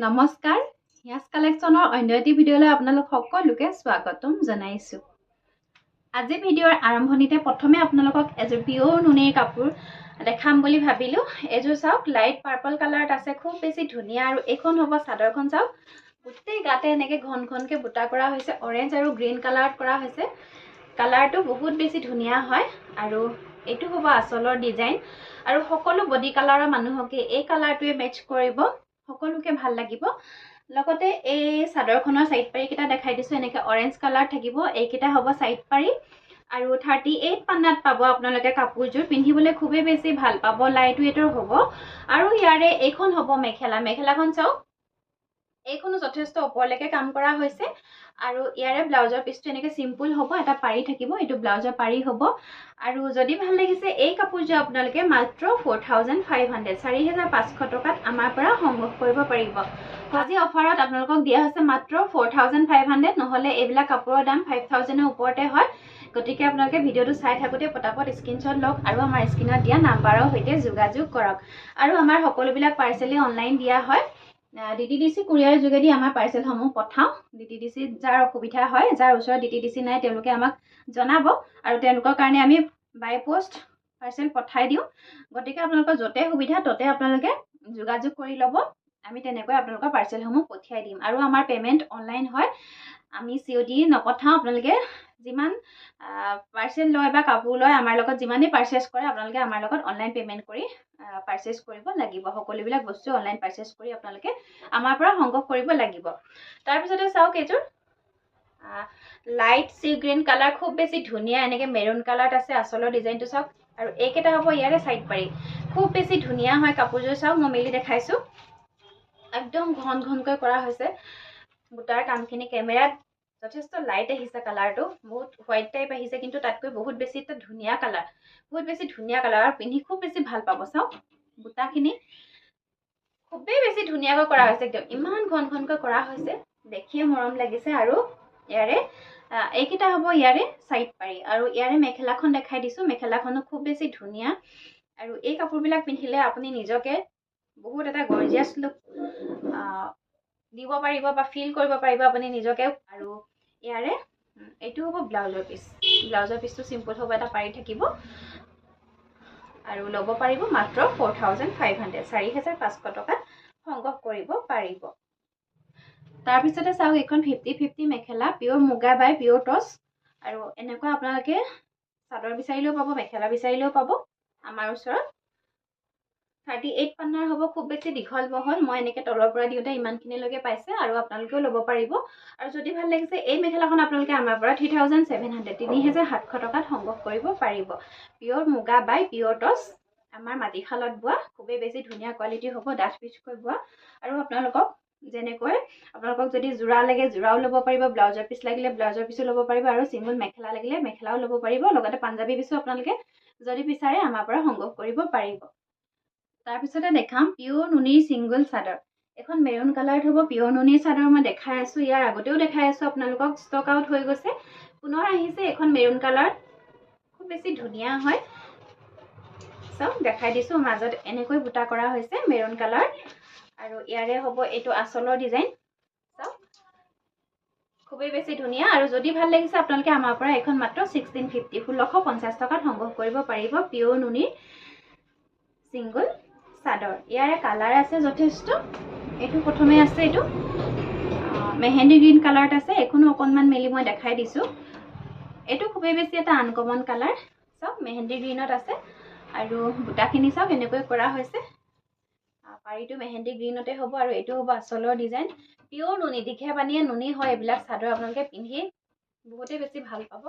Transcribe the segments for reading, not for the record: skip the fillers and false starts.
নমস্কাৰ ইয়াস কালেকশ্যনৰ অন্য এটি ভিডিঅ'লৈ আপোনালোক সকলোকে স্বাগতম জনাইছোঁ। আজি ভিডিঅ'ৰ আৰম্ভণিতে প্ৰথমে আপোনালোকক এযোৰ পিয়ৰ নুনিৰ কাপোৰ দেখাম বুলি ভাবিলোঁ। এযোৰ চাওক, লাইট পাৰ্পল কালাৰত আছে, খুব বেছি ধুনীয়া। আৰু এইখন হ'ব চাদৰখন। চাওক, গোটেই গাতে এনেকৈ ঘন ঘনকৈ বুটা কৰা হৈছে, অৰেঞ্জ আৰু গ্ৰীণ কালাৰত কৰা হৈছে। কালাৰটো বহুত বেছি ধুনীয়া হয়। আৰু এইটো হ'ব আঁচলৰ ডিজাইন। আৰু সকলো বডি কালাৰৰ মানুহকে এই কালাৰটোৱে মেটচ কৰিব, সকলোকে ভাল লাগিব। লগতে এই চাদৰখনৰ সাইড পাৰি কেইটা দেখাই দিছো। এনেকৈ অৰেঞ্জ কালাৰ থাকিব, এইকেইটা হ'ব সাইড পাৰি। আৰু 38 পান্নাত পাব আপোনালোকে কাপোৰযোৰ। পিন্ধিবলৈ খুবেই বেছি ভাল পাব, লাইট ৱেইটৰ হ'ব। আৰু ইয়াৰে এইখন হ'ব মেখেলা। মেখেলাখন চাওক, এইখনো যথেষ্ট ওপৰলৈকে কাম কৰা হৈছে। আৰু ইয়াৰে ব্লাউজৰ পিচটো এনেকৈ চিম্পুল হ'ব, এটা পাৰি থাকিব, এইটো ব্লাউজৰ পাৰি হ'ব। আৰু যদি ভাল লাগিছে এই কাপোৰযোৰ আপোনালোকে মাত্ৰ 4500 4500 টকাত আমাৰ পৰা সংগ্ৰহ কৰিব পাৰিব। আজি অফাৰত আপোনালোকক দিয়া হৈছে মাত্ৰ 4500, নহ'লে এইবিলাক কাপোৰৰ দাম 5000ৰ ওপৰতে হয়। গতিকে আপোনালোকে ভিডিঅ'টো চাই থাকোঁতে পটাপট স্ক্ৰীনশ্বট লওক আৰু আমাৰ স্ক্ৰীনত দিয়া নাম্বাৰৰ সৈতে যোগাযোগ কৰক। আৰু আমাৰ সকলোবিলাক পাৰ্চেলেই অনলাইন দিয়া হয়। DTDC কুৰিয়াৰ যোগেদি আমাৰ পাৰ্চেলসমূহ পঠাওঁ। DTDC যাৰ অসুবিধা হয়, যাৰ ওচৰত DTDC নাই, তেওঁলোকে আমাক জনাব আৰু তেওঁলোকৰ কাৰণে আমি বাই পোষ্ট পাৰ্চেল পঠাই দিওঁ। গতিকে আপোনালোকৰ য'তে সুবিধা ত'তে আপোনালোকে যোগাযোগ কৰি ল'ব। আমি তেনেকৈ আপোনালোকৰ পাৰ্চেলসমূহ পঠিয়াই দিম। আৰু আমাৰ পে'মেণ্ট অনলাইন হয়, আমি COD নপঠাওঁ। আপোনালোকে যিমান পাৰ্চেল লয় বা কাপোৰ লয়, আমাৰ লগত যিমানেই পাৰ্চেছ কৰে, আপোনালোকে আমাৰ লগত অনলাইন পে'মেণ্ট কৰি পাৰ্চেছ কৰিব লাগিব। সকলোবিলাক বস্তু অনলাইন পাৰ্চেছ কৰি আপোনালোকে আমাৰ পৰা সংগ্ৰহ কৰিব লাগিব। তাৰপিছতে চাওক, এইযোৰ লাইট চি গ্ৰীণ কালাৰ, খুব বেছি ধুনীয়া। এনেকৈ মেৰুন কালাৰত আছে। আঁচলৰ ডিজাইনটো চাওক। আৰু এইকেইটা হ'ব ইয়াৰে চাইড পাৰি। খুব বেছি ধুনীয়া হয় কাপোৰযোৰ। চাওক, মই মেলি দেখাইছোঁ, একদম ঘন ঘনকৈ কৰা হৈছে। বুটাৰ কামখিনি কেমেৰাত যথেষ্ট লাইট আহিছে, কালাৰটো বহুত হোৱাইট টাইপ আহিছে, কিন্তু তাতকৈ বহুত বেছি এটা ধুনীয়া কালাৰ, বহুত বেছি ধুনীয়া কালাৰ। আৰু পিন্ধি খুব বেছি ভাল পাব। চাওক, বুটাখিনি খুবেই বেছি ধুনীয়াকৈ কৰা হৈছে, একদম ইমান ঘন ঘনকৈ কৰা হৈছে, দেখিয়ে মৰম লাগিছে। আৰু ইয়াৰে এইকেইটা হ'ব ইয়াৰে চাইড পাৰি। আৰু ইয়াৰে মেখেলাখন দেখাই দিছোঁ, মেখেলাখনো খুব বেছি ধুনীয়া। আৰু এই কাপোৰবিলাক পিন্ধিলে আপুনি নিজকে বহুত এটা গৰ্জিয়াছ লুক দিব পাৰিব বা ফিল কৰিব পাৰিব আপুনি নিজকে। আৰু ইয়াৰে এইটো হ'ব ব্লাউজৰ পিচ। ব্লাউজৰ পিচটো চিম্পুল হ'ব, এটা পাৰি থাকিব। আৰু ল'ব পাৰিব মাত্ৰ 4500 4500 টকাত সংগ্ৰহ কৰিব পাৰিব। তাৰপিছতে চাওক, এইখন 50-50 মেখেলা, পিয়ৰ মুগা বাই পিয়ৰ টচ। আৰু এনেকুৱা আপোনালোকে চাদৰ বিচাৰিলেও পাব, মেখেলা বিচাৰিলেও পাব আমাৰ ওচৰত। 38 পান্নাৰ হ'ব, খুব বেছি দীঘল বহল। মই এনেকৈ তলৰ পৰা দিওঁতে ইমানখিনিলৈকে পাইছে, আৰু আপোনালোকেও ল'ব পাৰিব। আৰু যদি ভাল লাগিছে এই মেখেলাখন আপোনালোকে আমাৰ পৰা 3700 3700 টকাত সংগ্ৰহ কৰিব পাৰিব। পিয়ৰ মুগা বাই পিয়ৰ টচ, আমাৰ মাটিশালত বোৱা, খুবেই বেছি ধুনীয়া কোৱালিটিৰ হ'ব, ডাঠ পিচকৈ বোৱা। আৰু আপোনালোকক যদি যোৰা লাগে যোৰাও ল'ব পাৰিব, ব্লাউজৰ পিচ লাগিলে ব্লাউজৰ পিচো ল'ব পাৰিব, আৰু চিংগুল মেখেলা লাগিলে মেখেলাও ল'ব পাৰিব। লগতে পাঞ্জাবী পিচো আপোনালোকে যদি বিচাৰে আমাৰ পৰা সংগ্ৰহ কৰিব পাৰিব। তাৰপিছতে দেখাম পিয়ৰ নুনিৰ ছিংগল চাদৰ। এখন মেৰুন কালাৰত হ'ব পিয়ৰ নুনিৰ চাদৰ। মই দেখাই আছোঁ, ইয়াৰ আগতেও দেখাই আছোঁ আপোনালোকক, ষ্টক আউট হৈ গৈছে, পুনৰ আহিছে এখন মেৰুন কালাৰ, খুব বেছি ধুনীয়া হয়। চাওক, দেখাই দিছোঁ, মাজত এনেকৈ বুটা কৰা হৈছে, মেৰুন কালাৰ। আৰু ইয়াৰে হ'ব এইটো আঁচলৰ ডিজাইন। চাওক, খুবেই বেছি ধুনীয়া। আৰু যদি ভাল লাগিছে আপোনালোকে আমাৰ পৰা এখন মাত্ৰ 1650 1650 টকাত সংগ্ৰহ কৰিব পাৰিব পিয়ৰ নুনিৰ ছিংগল চাদৰ। ইয়াৰে কালাৰ আছে যথেষ্ট। এইটো প্ৰথমে আছে, এইটো মেহেন্দি গ্ৰীণ কালাৰত আছে। এইখনো অকণমান মেলি মই দেখাই দিছোঁ। এইটো খুবেই বেছি এটা আনকমন কালাৰ। চাওক, মেহেন্দি গ্ৰীণত আছে। আৰু বুটাখিনি চাওক, এনেকৈ কৰা হৈছে। পাৰীটো মেহেন্দি গ্ৰীণতে হ'ব। আৰু এইটো হ'ব আঁচলৰ ডিজাইন। পিয়ৰ নুনি, দীঘে বানিয়ে নুনি হয় এইবিলাক চাদৰ। আপোনালোকে পিন্ধি বহুতেই বেছি ভাল পাব,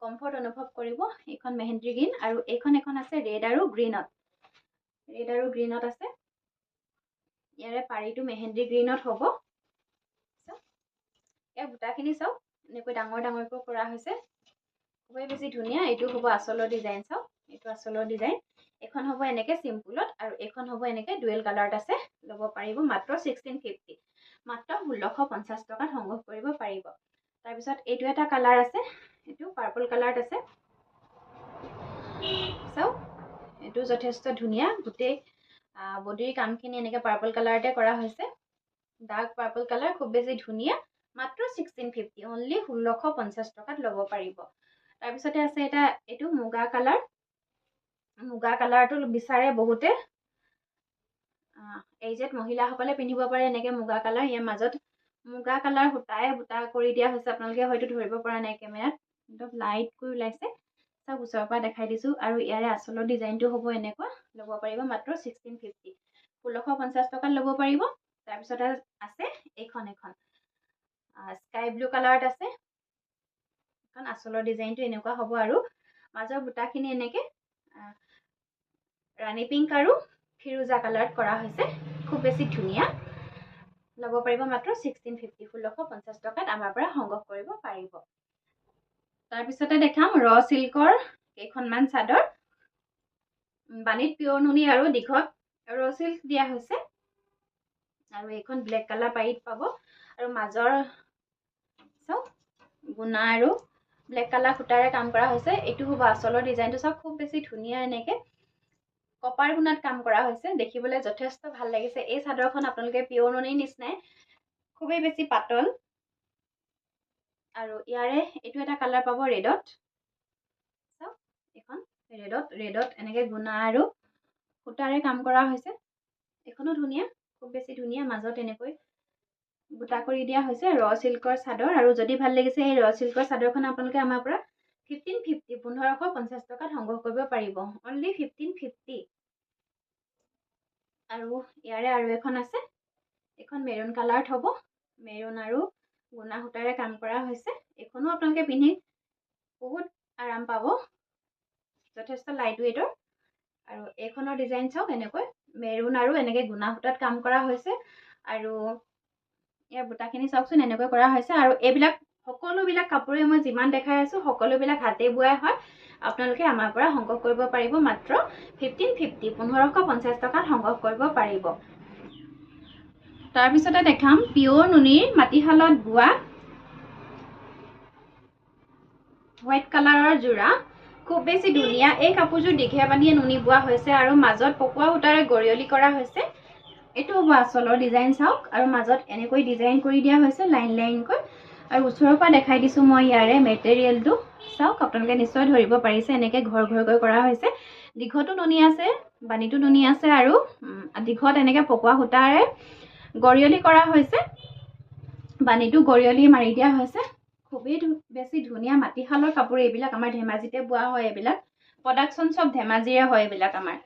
কমফৰ্ট অনুভৱ কৰিব। এইখন মেহেন্দি গ্ৰীণ, আৰু এখন আছে ৰেড আৰু গ্ৰীণত। ৰেড আৰু গ্ৰীণত আছে। ইয়াৰে পাৰীটো মেহেন্দি গ্ৰীণত হ'ব। ইয়াৰ বুটাখিনি চাওক, এনেকৈ ডাঙৰ ডাঙৰকৈ কৰা হৈছে, খুবেই বেছি ধুনীয়া। এইটো হ'ব আঁচলৰ ডিজাইন। চাওক, এইটো আঁচলৰ ডিজাইন। এখন হ'ব এনেকৈ চিম্পুলত, আৰু এখন হ'ব এনেকৈ ডুৱেল কালাৰত আছে। ল'ব পাৰিব মাত্ৰ 1650 মাত্ৰ 1650 টকাত সংগ্ৰহ কৰিব পাৰিব। তাৰপিছত এইটো এটা কালাৰ আছে, এইটো পাৰ্পল কালাৰত আছে। চাওক, এইটো যথেষ্ট ধুনীয়া। গোটেই বডিৰ কামখিনি এনেকৈ পাৰ্পল কালাৰতে কৰা হৈছে। ডাৰ্ক পাৰ্পল কালাৰ, খুব বেছি ধুনীয়া, মাত্ৰ 1650, অনলি 1650 টকাত ল'ব পাৰিব। তাৰপিছতে আছে এটা এইটো মুগা কালাৰ। মুগা কালাৰটো বিচাৰে বহুতে, এইজেড মহিলাসকলে পিন্ধিব পাৰে এনেকৈ মুগা কালাৰ। ইয়াৰ মাজত মুগা কালাৰ সূতাই বুটা কৰি দিয়া হৈছে, আপোনালোকে হয়তো ধৰিব পৰা নাই কেমেৰাত, একদম লাইট কৰি ওলাইছে। চাওক ওচৰৰ পৰা দেখাই দিছোঁ। আৰু ইয়াৰে আচলৰ ডিজাইনটো হ'ব এনেকুৱা, ল'ব পাৰিব মাত্ৰ 1650, 1650 টকাত ল'ব পাৰিব। তাৰপিছতে আছে এখন স্কাই ব্লু কালাৰত আছে। এখন আচলৰ ডিজাইনটো এনেকুৱা হ'ব আৰু মাজৰ বুটাখিনি এনেকৈ ৰাণী পিংক আৰু ফিৰোজা কালাৰত কৰা হৈছে, খুব বেছি ধুনীয়া। ল'ব পাৰিব মাত্ৰ 1650, 1650 টকাত আমাৰ পৰা সংগ্ৰহ কৰিব পাৰিব। তাৰপিছতে দেখাম ৰ চিল্কৰ কেইখনমান চাদৰ। বাণীত পিয়ৰ নুনি আৰু দীঘত ৰ চিল্ক দিয়া হৈছে। আৰু এইখন ব্লেক কালাৰ পাৰীত পাব। আৰু মাজৰ চাওক গুণা আৰু ব্লেক কালাৰ সূতাৰে কাম কৰা হৈছে। এইটো হ'ব আচলৰ ডিজাইনটো, চাওক খুব বেছি ধুনীয়া, এনেকৈ কপাৰ গুণাত কাম কৰা হৈছে, দেখিবলৈ যথেষ্ট ভাল লাগিছে। এই চাদৰখন আপোনালোকে পিয়ৰ নুনিৰ নিচিনাই, খুবেই বেছি পাতল। আৰু ইয়াৰে এইটো এটা কালাৰ পাব ৰেডত, চাওক এইখন ৰেডত এনেকৈ গুণা আৰু সূতাৰে কাম কৰা হৈছে। এইখনো ধুনীয়া, খুব বেছি ধুনীয়া, মাজত এনেকৈ বুটা কৰি দিয়া হৈছে, ৰ চিল্কৰ চাদৰ। আৰু যদি ভাল লাগিছে এই ৰ চিল্কৰ চাদৰখন আপোনালোকে আমাৰ পৰা 1550, 1550 টকাত সংগ্ৰহ কৰিব পাৰিব, অনলি 1550। আৰু ইয়াৰে আৰু এখন আছে, এইখন মেৰুন কালাৰত হ'ব, মেৰুন আৰু গুণা সূতাৰে কাম কৰা হৈছে। এইখনো আপোনালোকে পিন্ধি বহুত আৰাম পাব, যথেষ্ট লাইট ৱেইটৰ। আৰু এইখনৰ ডিজাইন চাওক, এনেকৈ মেৰুন আৰু এনেকৈ গুণা সূতাত কাম কৰা হৈছে। আৰু ইয়াৰ বুটাখিনি চাওকচোন, এনেকৈ কৰা হৈছে। আৰু এইবিলাক সকলোবিলাক কাপোৰে মই যিমান দেখাই আছোঁ সকলোবিলাক হাতে বোৱাই হয়। আপোনালোকে আমাৰ পৰা সংগ্ৰহ কৰিব পাৰিব মাত্ৰ 1550, 1550 টকাত সংগ্ৰহ কৰিব পাৰিব। তাৰপিছতে দেখাম পিয়ৰ নুনিৰ মাটিশালত বোৱা হোৱাইট কালাৰৰ যোৰা, খুব বেছি ধুনীয়া। এই কাপোৰযোৰ দীঘে বানিয়ে নুনি বোৱা হৈছে আৰু মাজত পকোৱা সূতাৰে গৰিয়লি কৰা হৈছে। এইটো হ'ব আচলৰ ডিজাইন, চাওক। আৰু মাজত এনেকৈ ডিজাইন কৰি দিয়া হৈছে লাইন লাইনকৈ। আৰু ওচৰৰ পৰা দেখাই দিছোঁ মই ইয়াৰে মেটেৰিয়েলটো, চাওক আপোনালোকে নিশ্চয় ধৰিব পাৰিছে, এনেকৈ ঘৰ ঘৰকৈ কৰা হৈছে। দীঘতো নুনি আছে, বানীটো নুনি আছে, আৰু দীঘত এনেকৈ পকোৱা সূতাৰে গৰিয়লি কৰা হৈছে, বানীটো গৰিয়লি মাৰি দিয়া হৈছে। খুবেই বেছি ধুনীয়া মাটিশালৰ কাপোৰ এইবিলাক, আমাৰ ধেমাজিতে বোৱা হয়, এইবিলাক প্ৰডাকশ্যন চব ধেমাজিৰে হয় এইবিলাক আমাৰ।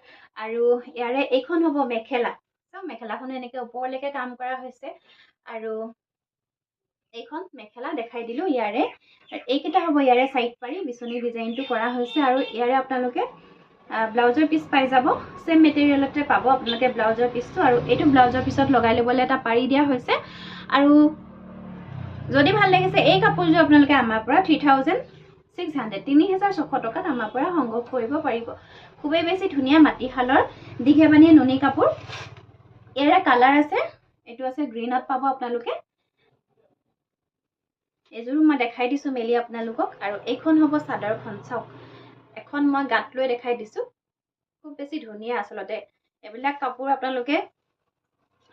আৰু ইয়াৰে এইখন হ'ব মেখেলা, চাওক মেখেলাখনো এনেকৈ ওপৰলৈকে কাম কৰা হৈছে। আৰু এইখন মেখেলা দেখাই দিলোঁ। ইয়াৰে এইকেইটা হ'ব ইয়াৰে চাইড পাৰি, বিচনী ডিজাইনটো কৰা হৈছে। আৰু ইয়াৰে আপোনালোকে ব্লাউজৰ পিচ পাই যাব, চেম মেটেৰিয়েলতে পাব আপোনালোকে ব্লাউজৰ পিচটো। আৰু এইটো ব্লাউজৰ পিছত লগাই ল'বলৈ এটা পাৰি দিয়া হৈছে। আৰু যদি ভাল লাগিছে এই কাপোৰযোৰ আপোনালোকে আমাৰ পৰা 3600, 3600 টকাত আমাৰ পৰা সংগ্ৰহ কৰিব পাৰিব। খুবেই বেছি ধুনীয়া মাটিশালৰ দীঘে বানিয়ে নুনি কাপোৰ। ইয়াৰে কালাৰ আছে, এইটো আছে গ্ৰীণত পাব আপোনালোকে। এইযোৰো মই দেখাই দিছোঁ মেলি আপোনালোকক। আৰু এইখন হ'ব চাদৰখন, চাওক এখন মই গাঁত লৈ দেখাই দিছোঁ, খুব বেছি ধুনীয়া। আচলতে এইবিলাক কাপোৰ আপোনালোকে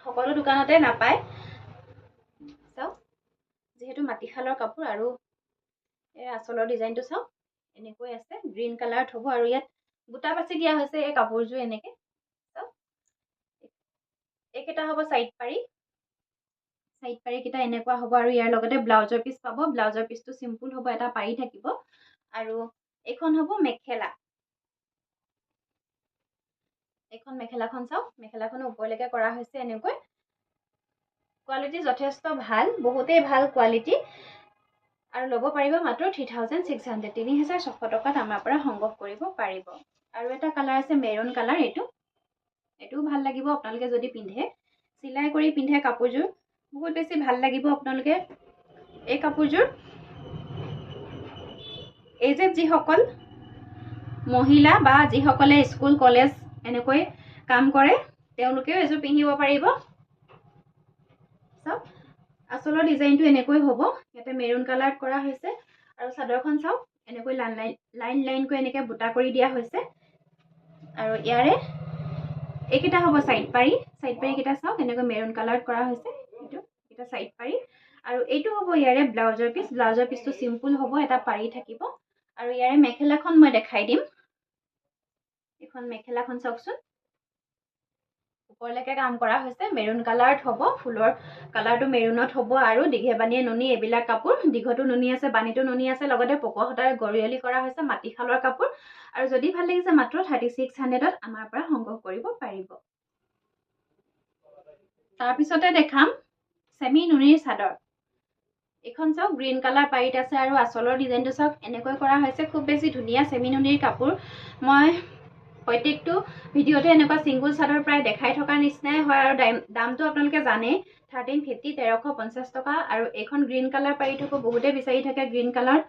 সকলো দোকানতে নাপায়, চাওক যিহেতু মাটিশালৰ কাপোৰ। আৰু এই আচলৰ ডিজাইনটো চাওক, এনেকৈ আছে, গ্ৰীণ কালাৰত হ'ব। আৰু ইয়াত বুটা বাছি দিয়া হৈছে এই কাপোৰযোৰ এনেকৈ, চাওক এইকেইটা হ'ব চাইড পাৰি, কেইটা এনেকুৱা হ'ব। আৰু ইয়াৰ লগতে ব্লাউজৰ পিচ পাব, ব্লাউজৰ পিচটো চিম্পুল হ'ব, এটা পাৰি থাকিব। আৰু এইখন হ'ব মেখেলা, এইখন মেখেলাখন চাওক, মেখেলাখনো ওপৰলৈকে কৰা হৈছে এনেকৈ। কোৱালিটি যথেষ্ট ভাল, বহুতেই ভাল কোৱালিটি। আৰু ল'ব পাৰিব মাত্ৰ 3600, 3600 টকাত আমাৰ পৰা সংগ্ৰহ কৰিব পাৰিব। আৰু এটা কালাৰ আছে মেৰুন কালাৰ, এইটোও ভাল লাগিব আপোনালোকে যদি পিন্ধে, চিলাই কৰি পিন্ধে কাপোৰযোৰ, বহুত বেছি ভাল লাগিব আপোনালোকে এই কাপোৰযোৰ। এই যে যিসকল মহিলা বা যিসকলে স্কুল কলেজ এনেকৈ কাম কৰে তেওঁলোকেও এযোৰ পিন্ধিব পাৰিব। চাওক আচলৰ ডিজাইনটো এনেকৈ হ'ব, ইয়াতে মেৰুন কালাৰত কৰা হৈছে। আৰু চাদৰখন চাওক, এনেকৈ লাইন লাইনকৈ এনেকৈ বুটা কৰি দিয়া হৈছে। আৰু ইয়াৰে এইকেইটা হ'ব চাইড পাৰি, কেইটা চাওক এনেকৈ মেৰুন কালাৰত কৰা হৈছে। এইটো এটা সাইড পাৰি আৰু এইটো হ'ব ইয়াৰে ব্লাউজৰ পিছটো সিম্পল হ'ব এটা পাৰি থাকিব আৰু ইয়াৰে মেখেলাখন মই দেখাই দিম এখন মেখেলাখন চাওকচোন ওপৰলৈকে কাম কৰা হৈছে মেৰুন কালাৰত হ'ব ফুলৰ কালাৰটো মেৰুনত হ'ব আৰু দীঘে বানিয়ে নুনি এবিলাক কাপোৰ দীঘটো নুনি আছে বানিটো নুনি আছে লগতে পকোৱা সূতাৰে গৰিয়লি কৰা হৈছে মাটিশালৰ কাপোৰ আৰু যদি ভাল লাগিছে মাত্ৰ 3600ত আমাৰ পৰা সংগ্ৰহ কৰিব পাৰিব তাৰ পিছতে দেখাম সেমি নুনিৰ চাদৰ এখন চাওক গ্ৰীন কালাৰ পাৰিত আছে আৰু আচলৰ ডিজাইনটো চাওক এনেকৈ কৰা হৈছে খুব বেছি ধুনীয়া সেমি নুনিৰ কাপোৰ মই প্ৰত্যেকটো ভিডিওতে এনেকুৱা সিঙ্গল চাদৰ প্ৰায় দেখাই থকা নিচিনাই হয় আৰু দামটো আপোনালোকে জানে 1350 1350 টকা আৰু এখন গ্ৰীন কালাৰ পাৰিটো বহুতে বিচাৰি থাকে গ্ৰীন কালাৰ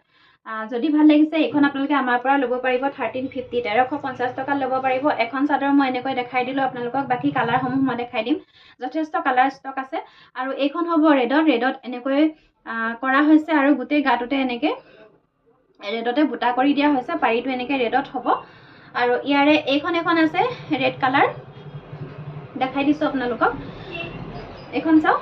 যদি ভাল লাগিছে এখন আপোনালোকে আমাৰ পৰা ল'ব পাৰিব 1350 1350 টকা ল'ব পাৰিব এখন চাদৰ মই এনেকৈ দেখাই দিলো আপোনালোকক বাকি কালাৰ সমূহ মই দেখাই দিম যথেষ্ট কালাৰ ষ্টক আছে আৰু এইখন হ'ব ৰেডত এনেকৈ কৰা হৈছে আৰু গোটেই গাটোতে এনেকৈ ৰেডতে বুটা কৰি দিয়া হৈছে পাৰিটো এনেকৈ ৰেডত হ'ব আৰু ইয়াৰে এইখন এখন আছে ৰেড কালাৰ দেখাই দিছো আপোনালোকক এখন চাও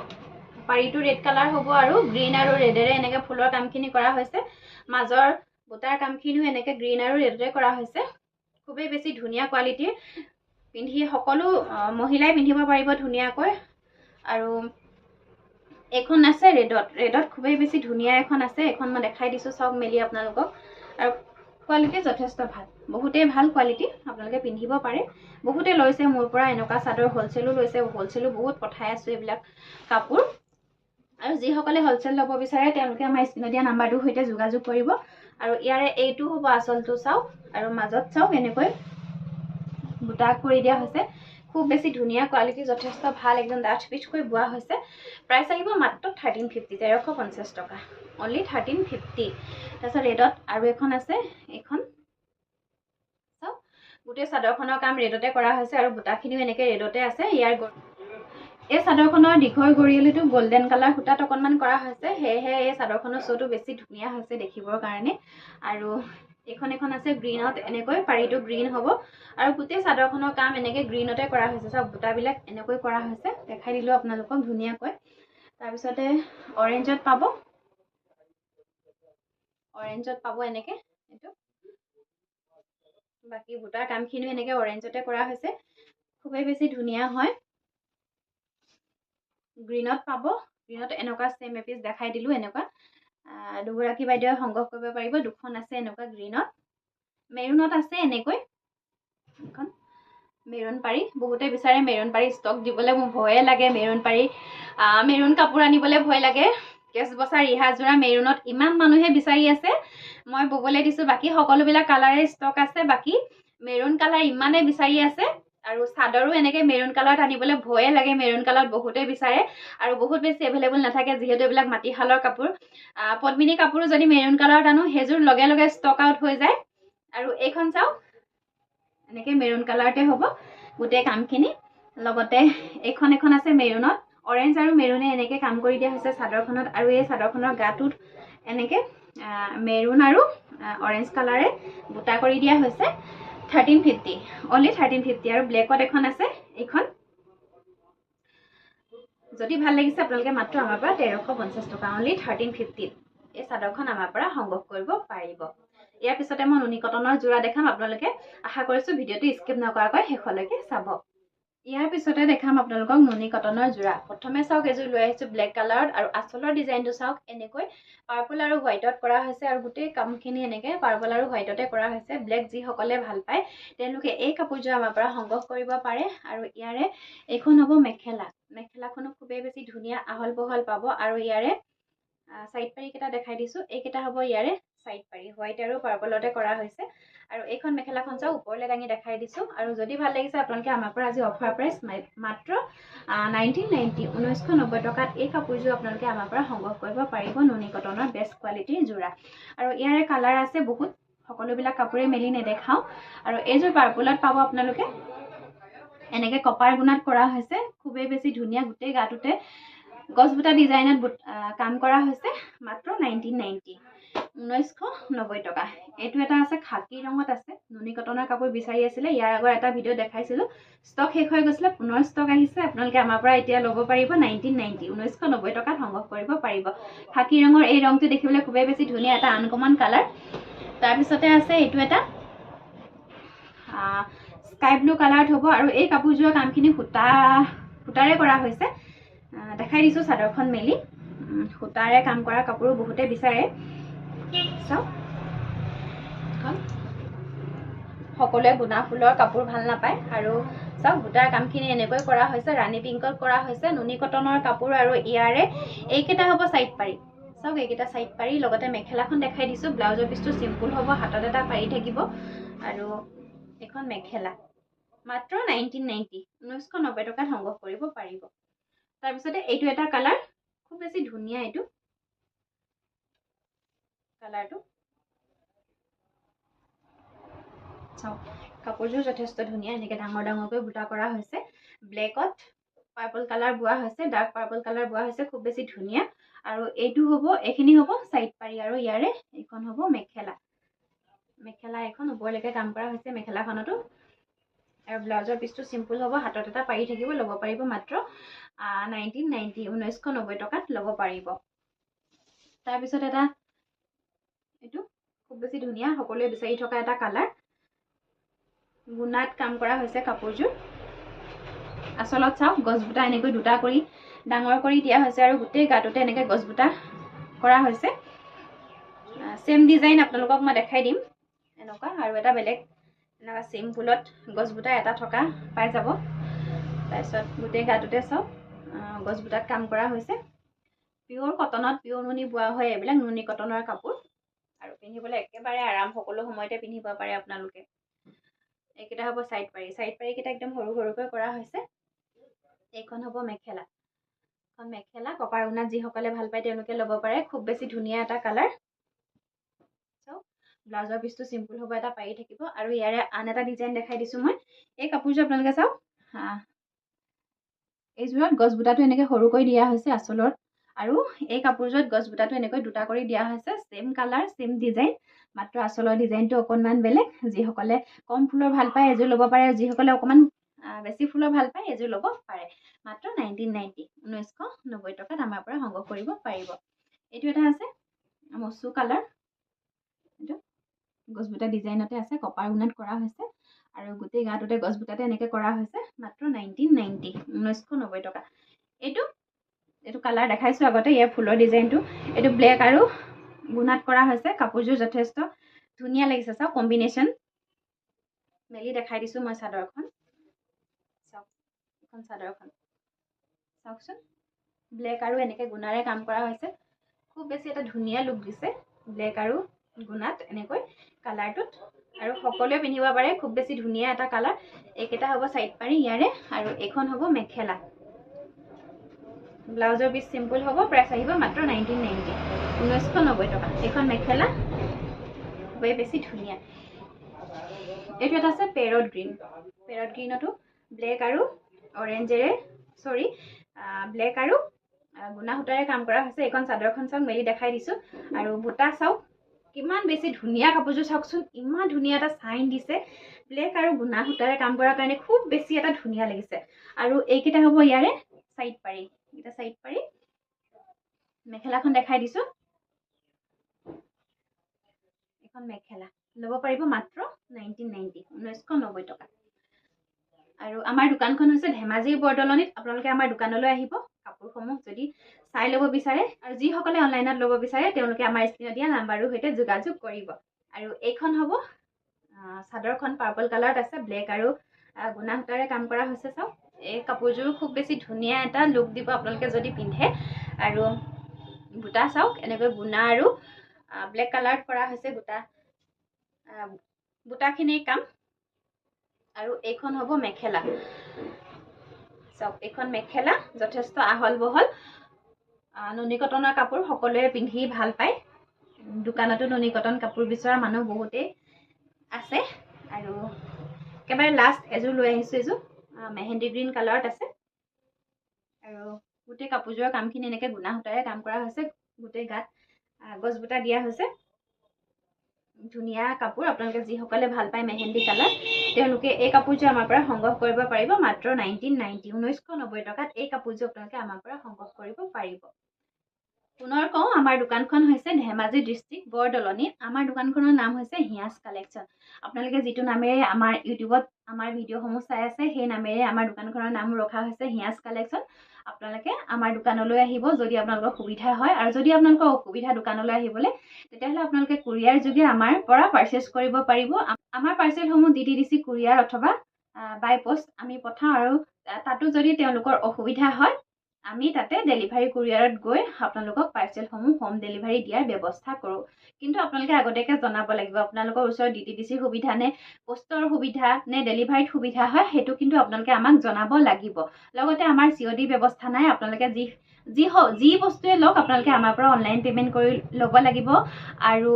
পাৰিটো ৰেড কালাৰ হ'ব আৰু গ্ৰীন আৰু ৰেডেৰে এনেকৈ ফুলৰ কামখিনি কৰা হৈছে মাজৰ বুটাৰ কামখিনিও এনেকৈ গ্ৰীন আৰু ৰেডেৰে কৰা হৈছে খুবেই বেছি ধুনীয়া কোৱালিটিৰ পিন্ধি সকলো মহিলাই পিন্ধিব পাৰিব ধুনীয়াকৈ আৰু এখন আছে ৰেডত খুবেই বেছি ধুনীয়া এখন আছে এখন মই দেখাই দিছো সব মেলি আপোনালোকক আৰু কোৱালিটি যথেষ্ট ভাল বহুতে ভাল কোৱালিটি আপোনালোকে পিন্ধিব পাৰে বহুতে লৈছে মোৰ পৰা এনেকুৱা চাদৰ হোলসেলো লৈছে হোলসেলো বহুত পঠাই আছো এইবিলাক কাপোৰ আৰু যি সকলে হোলসেল ল'ব বিচাৰে তেওঁলোকে আমাৰ স্ক্ৰিনত দিয়া নাম্বাৰটোৰ সৈতে যোগাযোগ কৰিব আৰু ইয়াৰে এইটো হ'ব আচলটো চাওক আৰু মাজত চাওক এনেকৈ বুটা কৰি দিয়া হৈছে খুব বেছি ধুনীয়া কোৱালিটি যথেষ্ট ভাল একদম ডাঠ পিচকৈ বোৱা হৈছে প্ৰাইস আহিব মাত্ৰ 1350 1350 টকা অনলি 1350 তাৰপিছত ৰেডত আৰু এখন আছে এখন চাওক গোটেই চাদৰখনৰ কাম ৰেডতে কৰা হৈছে আৰু বুটাখিনিও এনেকৈ ৰেডতে আছে ইয়াৰ এই চাদৰখনৰ দীঘৰ গৰিয়লিটো গোল্ডেন কালাৰ সূতাত অকণমান কৰা হৈছে সেয়েহে এই চাদৰখনৰ শ্বটো বেছি ধুনীয়া হৈছে দেখিবৰ কাৰণে আৰু এখন আছে গ্ৰীনত এনেকৈ পাৰিটো গ্ৰীন হ'ব আৰু গোটেই চাদৰখনৰ কাম এনেকৈ গ্ৰীনতে কৰা হৈছে সব বুটাবিলাক এনেকৈ কৰা হৈছে দেখাই দিলো আপোনালোকক ধুনীয়াকৈ তাৰ পিছতে অৰেঞ্জত পাব এনেকৈ এইটো বাকি বুটাৰ কামখিনিও এনেকৈ অৰেঞ্জতে কৰা হৈছে খুবেই বেছি ধুনীয়া হয় গ্ৰীনত পাব গ্ৰীনত এনেকুৱা সেম এপিস দেখাই দিলো এনেকুৱা দুগৰাকী বাইদেউ সংগ্ৰহ কৰিব পাৰিব দুখন আছে এনেকুৱা গ্ৰীনত মেৰুনত আছে এনেকৈ এখন মেৰুন পাৰি বহুতে বিচাৰে মেৰুন পাৰি ষ্টক দিবলৈ মোৰ ভয়ে লাগে মেৰুন পাৰি মেৰুন কাপোৰ আনিবলৈ ভয় লাগে কেছ বছৰ ৰিহা জোৰা মেৰুনত ইমান মানুহে বিচাৰি আছে মই ববলৈ দিছো বাকি সকলোবিলাক কালাৰে ষ্টক আছে বাকি মেৰুন কালাৰ ইমানে বিচাৰি আছে আৰু চাদৰো এনেকৈ মেৰুন কালাৰত আনিবলৈ ভয়ে লাগে মেৰুন কালাৰত বহুতে বিচাৰে আৰু বহুত বেছি এভেইলেবল নাথাকে যিহেতু এইবিলাক মাটিশালৰ কাপোৰ পদ্মিনী কাপোৰো যদি মেৰুন কালাৰত আনো হেজুৰ লগে লগে ষ্টক আউট হৈ যায় আৰু এইখন চাও এনেকৈ মেৰুন কালাৰতে হ'ব গোটেই কামখিনি লগতে এখন আছে মেৰুনত অৰেঞ্জ আৰু মেৰুনে এনেকৈ কাম কৰি দিয়া হৈছে চাদৰখনত আৰু এই চাদৰখনৰ গাটোত এনেকৈ মেৰুন আৰু অৰেঞ্জ কালাৰে বুটা কৰি দিয়া হৈছে 1350 অনলি 1350 আৰু ব্লেকত এখন আছে এইখন যদি ভাল লাগিছে আপোনালোকে মাত্ৰ আমাৰ পৰা 1350 টকা অনলি 1350 এই চাদৰখন আমাৰ পৰা সংগ্ৰহ কৰিব পাৰিব ইয়াৰ পিছতে মই নুনি কটনৰ জোৰা দেখাম আপোনালোকে আশা কৰিছো ভিডিওটো স্কিপ নকৰাকৈ শেষলৈকে চাব ইয়াৰ পিছতে দেখাম আপোনালোকক নুনি কটনৰ জোৰা প্ৰথমে চাওক এযোৰ লৈ আহিছো ব্লেক কালাৰত আৰু আচলৰ ডিজাইনটো চাওক এনেকৈ পাৰ্পল আৰু হোৱাইটত কৰা হৈছে আৰু গোটেই কামখিনি এনেকৈ পাৰ্পল আৰু হোৱাইটতে কৰা হৈছে ব্লেক যি সকলে ভাল পায় তেওঁলোকে এই কাপোৰযোৰ আমাৰ পৰা সংগ্ৰহ কৰিব পাৰে আৰু ইয়াৰে এইখন হ'ব মেখেলাখনো খুবেই বেছি ধুনীয়া আহল বহল পাব আৰু ইয়াৰে সাইড পাৰি কেইটা দেখাই দিছো এইকেইটা হ'ব ইয়াৰে সাইড পাৰি হোৱাইট আৰু পাৰ্পলতে কৰা হৈছে আৰু এইখন মেখেলাখন চাও ওপৰলৈ দাঙি দেখাই দিছো আৰু যদি ভাল লাগিছে আপোনালোকে আমাৰ পৰা আজি অফাৰ প্ৰাইস মাত্ৰ 1990 টকাত এই কাপোৰযোৰ আপোনালোকে আমাৰ পৰা সংগ্ৰহ কৰিব পাৰিব নুনি কটনৰ বেষ্ট কোৱালিটিৰ জোৰা আৰু ইয়াৰে কালাৰ আছে বহুত সকলোবিলাক কাপোৰে মেলি নেদেখাও আৰু এইযোৰ পাৰ্পলত পাব আপোনালোকে এনেকৈ কপাৰ গুণাত কৰা হৈছে খুবেই বেছি ধুনীয়া গোটেই গাটোতে গছবুটা ডিজাইনত কাম কৰা হৈছে মাত্ৰ 1990 1990 টকা। এইটো এটা আছে খাকী ৰঙত আছে, নুনি কটনৰ কাপোৰ বিচাৰি আছিলে। ইয়াৰ আগৰ এটা ভিডিঅ' দেখাইছিলোঁ, ষ্টক শেষ হৈ গৈছিলে, পুনৰ ষ্টক আহিছে। আপোনালোকে আমাৰ পৰা এতিয়া ল'ব পাৰিব 1990, 1990 টকাত সংগ্ৰহ কৰিব পাৰিব। খাকী ৰঙৰ এই ৰংটো দেখিবলৈ খুবেই বেছি ধুনীয়া, এটা আনকমন কালাৰ। তাৰপিছতে আছে এইটো এটা স্কাই ব্লু কালাৰত হ'ব, আৰু এই কাপোৰযোৰৰ কামখিনি সূতাৰে কৰা হৈছে। দেখাই দিছোঁ চাদৰখন মেলি, সূতাৰে কাম কৰা কাপোৰো বহুতে বিচাৰে। চাওক, সকলোৱে গুণা ফুলৰ কাপোৰ ভাল নাপায়, আৰু চাওক বুটাৰ কামখিনি এনেকৈ কৰা হৈছে, ৰাণী পিংকত কৰা হৈছে, নুনি কটনৰ কাপোৰ। আৰু ইয়াৰে এইকেইটা হ'ব চাইড পাৰি। চাওক এইকেইটা চাইড পাৰি, লগতে মেখেলাখন দেখাই দিছোঁ। ব্লাউজৰ পিচটো চিম্পুল হ'ব, হাতত এটা পাৰি থাকিব, আৰু এখন মেখেলা মাত্ৰ 1990, 1990 টকাত সংগ্ৰহ কৰিব পাৰিব। তাৰপিছতে এইটো এটা কালাৰ, খুব বেছি ধুনীয়া এইটো কালাৰটো। চাওক কাপোৰযোৰ যথেষ্ট ধুনীয়া, এনেকৈ ডাঙৰ ডাঙৰকৈ বুটা কৰা হৈছে। ব্লেকত পাৰ্পল কালাৰ বোৱা হৈছে, ডাৰ্ক পাৰ্পল কালাৰ বোৱা হৈছে, খুব বেছি ধুনীয়া। আৰু এইটো হ'ব, এইখিনি হ'ব চাইড পাৰি, আৰু ইয়াৰে এইখন হ'ব মেখেলা। মেখেলা এখন ওপৰলৈকে কাম কৰা হৈছে মেখেলাখনতো, আৰু ব্লাউজৰ পিচটো চিম্পুল হ'ব, হাতত এটা পাৰি থাকিব। ল'ব পাৰিব মাত্ৰ 1990, 1990 টকাত ল'ব পাৰিব। তাৰপিছত এটা এইটো খুব বেছি ধুনীয়া, সকলোৱে বিচাৰি থকা এটা কালাৰ, গুণাত কাম কৰা হৈছে কাপোৰযোৰ। আচলত চাওক গছবুটা এনেকৈ দুটা কৰি ডাঙৰ কৰি দিয়া হৈছে, আৰু গোটেই গাটোতে এনেকৈ গছবুটা কৰা হৈছে। চেম ডিজাইন আপোনালোকক মই দেখাই দিম এনেকুৱা, আৰু এটা বেলেগ এনেকুৱা চিম্পুলত গছবুটা এটা থকা পাই যাব। তাৰপিছত গোটেই গাটোতে চাওক গছবুটাত কাম কৰা হৈছে। পিয়ৰ কটনত, পিয়ৰ নুনি বোৱা হয় এইবিলাক, নুনি কটনৰ কাপোৰ, আৰু পিন্ধিবলৈ একেবাৰে আৰাম, সকলো সময়তে পিন্ধিব পাৰে আপোনালোকে। এইকেইটা হ'ব চাইড পাৰি, চাইড পাৰিকেইটা একদম সৰু সৰুকৈ কৰা হৈছে। এইখন হ'ব মেখেলা, এখন মেখেলা কপাৰ গুণাত যিসকলে ভাল পায় তেওঁলোকে ল'ব পাৰে। খুব বেছি ধুনীয়া এটা কালাৰ। চাওক ব্লাউজৰ পিচটো চিম্পুল হ'ব, এটা পাৰি থাকিব। আৰু ইয়াৰে আন এটা ডিজাইন দেখাই দিছোঁ মই। এই কাপোৰযোৰ আপোনালোকে চাওক, এইযোৰত গছবুটাটো এনেকৈ সৰুকৈ দিয়া হৈছে আঁচলত, আৰু এই কাপোৰযোৰত গছবুটাটো এনেকৈ দুটা কৰি দিয়া হৈছে। ছেম কালাৰ, ছেম ডিজাইন, মাত্ৰ আঁচলৰ ডিজাইনটো অকণমান বেলেগ। যিসকলে কম ফুলৰ ভাল পায় এযোৰ ল'ব পাৰে, আৰু যিসকলে অকণমান বেছি ফুলৰ ভাল পায় এযোৰ ল'ব পাৰে। মাত্ৰ 1990, 1990 টকাত আমাৰ পৰা সংগ্ৰহ কৰিব পাৰিব। এইটো এটা আছে মচু কালাৰ, এইটো গছবুটা ডিজাইনতে আছে, কপাৰ গুণাত কৰা হৈছে, আৰু গোটেই গাটোতে গছবুটাতে এনেকৈ কৰা হৈছে। মাত্ৰ 1990, 1990 টকা। এইটো কালাৰ দেখাইছোঁ আগতে, ইয়াৰ ফুলৰ ডিজাইনটো। এইটো ব্লেক আৰু গুণাত কৰা হৈছে। কাপোৰযোৰ যথেষ্ট ধুনীয়া লাগিছে, চাওক কম্বিনেশ্যন। মেলি দেখাই দিছোঁ মই চাদৰখন। চাওক এখন চাদৰখন চাওকচোন, ব্লেক আৰু এনেকৈ গুণাৰে কাম কৰা হৈছে। খুব বেছি এটা ধুনীয়া লুক দিছে, ব্লেক আৰু গুণাত এনেকৈ কালাৰটোত, আৰু সকলোৱে পিন্ধিব পাৰে। খুব বেছি ধুনীয়া এটা কালাৰ। এইকেইটা হ'ব চাইড পাৰি ইয়াৰে, আৰু এইখন হ'ব মেখেলা। ব্লাউজৰ পিচ চিম্পুল হ'ব, প্ৰাইচ আহিব মাত্ৰ 1990, 1990 টকা। এইখন মেখেলা খুবেই বেছি ধুনীয়া। এইটো এটা আছে পেৰট গ্ৰীণ, পেৰট গ্ৰীণতো ব্লেক আৰু অৰেঞ্জেৰে, ব্লেক আৰু গুণা সূতাৰে কাম কৰা হৈছে। এইখন চাদৰখন চাওক, মেলি দেখাই দিছোঁ। আৰু বুটা চাওক কিমান বেছি ধুনীয়া কাপোৰযোৰ, চাওকচোন ইমান ধুনীয়া এটা চাইন দিছে। ব্লেক আৰু গুণা সূতাৰে কাম কৰাৰ কাৰণে খুব বেছি এটা ধুনীয়া লাগিছে। আৰু এইকেইটা হ'ব ইয়াৰে চাইড পাৰি, এইকেইটা চাইড পাৰি। মেখেলাখন দেখাই দিছোঁ, এখন মেখেলা ল'ব পাৰিব মাত্ৰ 1990, 1990 টকা। আৰু আমাৰ দোকানখন হৈছে ধেমাজিৰ বৰদলনিত। আপোনালোকে আমাৰ দোকানলৈ আহিব, কাপোৰসমূহ যদি চাই ল'ব বিচাৰে, আৰু যিসকলে অনলাইনত ল'ব বিচাৰে তেওঁলোকে আমাৰ স্ক্ৰীনত দিয়া নাম্বাৰৰ সৈতে যোগাযোগ কৰিব। আৰু এইখন হ'ব চাদৰখন পাৰ্পল কালাৰত আছে, ব্লেক আৰু গুণা সূতাৰে কাম কৰা হৈছে। চাওক এই কাপোৰযোৰো খুব বেছি ধুনীয়া এটা লুক দিব আপোনালোকে যদি পিন্ধে। আৰু বুটা চাওক এনেকৈ গুণা আৰু ব্লেক কালাৰত কৰা হৈছে বুটাখিনিৰ কাম। আৰু এইখন হ'ব মেখেলা। চাওক এইখন মেখেলা যথেষ্ট আহল বহল, নুনি কটনৰ কাপোৰ, সকলোৱে পিন্ধি ভাল পায়। দোকানতো নুনি কটন কাপোৰ বিচৰা মানুহ বহুতেই আছে। আৰু একেবাৰে লাষ্ট এযোৰ লৈ আহিছোঁ, এযোৰ মেহেন্দি গ্ৰীণ কালাৰত আছে। আৰু গোটেই কাপোৰযোৰৰ কামখিনি এনেকৈ গুণা সূতাৰে কাম কৰা হৈছে, গোটেই গাত গছবুটা দিয়া হৈছে। ধুনীয়া কাপোৰ আপোনালোকে যিসকলে ভাল পায় মেহেন্দি কালাৰ তেওঁলোকে এই কাপোৰযোৰ আমাৰ পৰা সংগ্ৰহ কৰিব পাৰিব মাত্ৰ 1990 টকাত এই কাপোৰযোৰ আপোনালোকে আমাৰ পৰা সংগ্ৰহ কৰিব পাৰিব পুনৰ কওঁ আমাৰ দোকানখন হৈছে ধেমাজি ডিষ্ট্ৰিক্ট বৰদলনিত আমাৰ দোকানখনৰ নাম হৈছে হিয়াজ কালেকশ্যন আপোনালোকে যিটো নামেৰে আমাৰ ইউটিউবত আমাৰ ভিডিঅ'সমূহ চাই আছে সেই নামেৰে আমাৰ দোকানখনৰ নাম ৰখা হৈছে হিয়াজ কালেকশ্যন আপোনালোকে আমাৰ দোকানলৈ আহিব যদি আপোনালোকৰ সুবিধা হয় আৰু যদি আপোনালোকৰ অসুবিধা দোকানলৈ আহিবলৈ তেতিয়াহ'লে আপোনালোকে কুৰিয়াৰ যোগে আমাৰ পৰা পাৰচেজ কৰিব পাৰিব আমাৰ পাৰ্চেলসমূহ DTDC কুৰিয়াৰ অথবা বাই পোষ্ট আমি পঠাওঁ আৰু তাতো যদি তেওঁলোকৰ অসুবিধা হয় আমি তাতে ডেলিভাৰী কুৰিয়াৰত গৈ আপোনালোকক পাৰ্চেলসমূহ হোম ডেলিভাৰী দিয়াৰ ব্যৱস্থা কৰোঁ কিন্তু আপোনালোকে আগতীয়াকৈ জনাব লাগিব আপোনালোকৰ ওচৰত DTDC সুবিধা নে পোষ্টৰ সুবিধা নে ডেলিভাৰীত সুবিধা হয় সেইটো কিন্তু আপোনালোকে আমাক জনাব লাগিব লগতে আমাৰ COD ব্যৱস্থা নাই আপোনালোকে যি বস্তুৱে লওক আপোনালোকে আমাৰ পৰা অনলাইন পে'মেণ্ট কৰি ল'ব লাগিব আৰু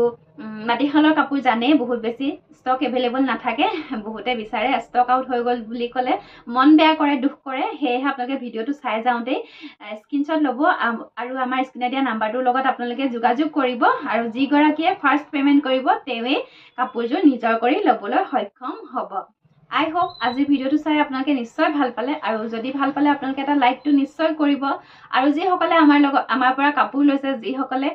মাটিশালৰ কাপোৰ জানেই বহুত বেছি ষ্টক এভেইলেবল নাথাকে বহুতে বিচাৰে ষ্টক আউট হৈ গ'ল বুলি ক'লে মন বেয়া কৰে দুখ কৰে সেয়েহে আপোনালোকে ভিডিঅ'টো চাই যাওঁতেই স্ক্ৰীনশ্বট ল'ব আৰু আমাৰ স্ক্ৰীণত দিয়া নাম্বাৰটোৰ লগত আপোনালোকে যোগাযোগ কৰিব আৰু যিগৰাকীয়ে ফাৰ্ষ্ট পে'মেণ্ট কৰিব তেওঁৱেই কাপোৰযোৰ নিজৰ কৰি ল'বলৈ সক্ষম হ'ব আই হোপ আজিৰ ভিডিঅ'টো চাই আপোনালোকে নিশ্চয় ভাল পালে আৰু যদি ভাল পালে আপোনালোকে এটা লাইকটো নিশ্চয় কৰিব আৰু যিসকলে আমাৰ পৰা কাপোৰ লৈছে যিসকলে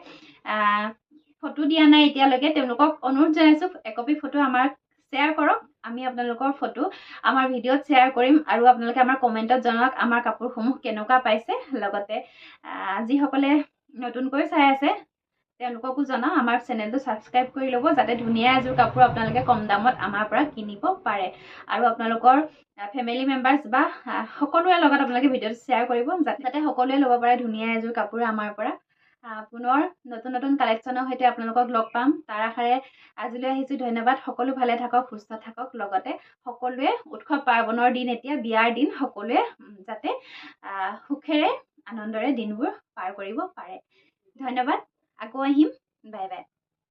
ফটো দিয়া নাই এতিয়ালৈকে তেওঁলোকক অনুৰোধ জনাইছোঁ একপি ফটো আমাক শ্বেয়াৰ কৰক আমি আপোনালোকৰ ফটো আমাৰ ভিডিঅ'ত শ্বেয়াৰ কৰিম আৰু আপোনালোকে আমাৰ কমেণ্টত জনাওক আমাৰ কাপোৰসমূহ কেনেকুৱা পাইছে লগতে যিসকলে নতুনকৈ চাই আছে তেওঁলোককো জনাওঁ আমাৰ চেনেলটো ছাবস্ক্ৰাইব কৰি ল'ব যাতে ধুনীয়া এযোৰ কাপোৰ আপোনালোকে কম দামত আমাৰ পৰা কিনিব পাৰে আৰু আপোনালোকৰ ফেমিলি মেম্বাৰ্ছ বা সকলোৰে লগত আপোনালোকে ভিডিঅ'টো শ্বেয়াৰ কৰিব যাতে সকলোৱে ল'ব পাৰে ধুনীয়া এযোৰ কাপোৰ আমাৰ পৰা পুনৰ নতুন কালেকশ্যনৰ সৈতে আপোনালোকক লগ পাম তাৰ আশাৰে আজিলৈ আহিছোঁ ধন্যবাদ সকলো ভালে থাকক সুস্থ থাকক লগতে সকলোৱে উৎসৱ পাৰ্বণৰ দিন এতিয়া বিয়াৰ দিন সকলোৱে যাতে সুখেৰে আনন্দৰে দিনবোৰ পাৰ কৰিব পাৰে ধন্যবাদ আকৌ আহিম বাই বাই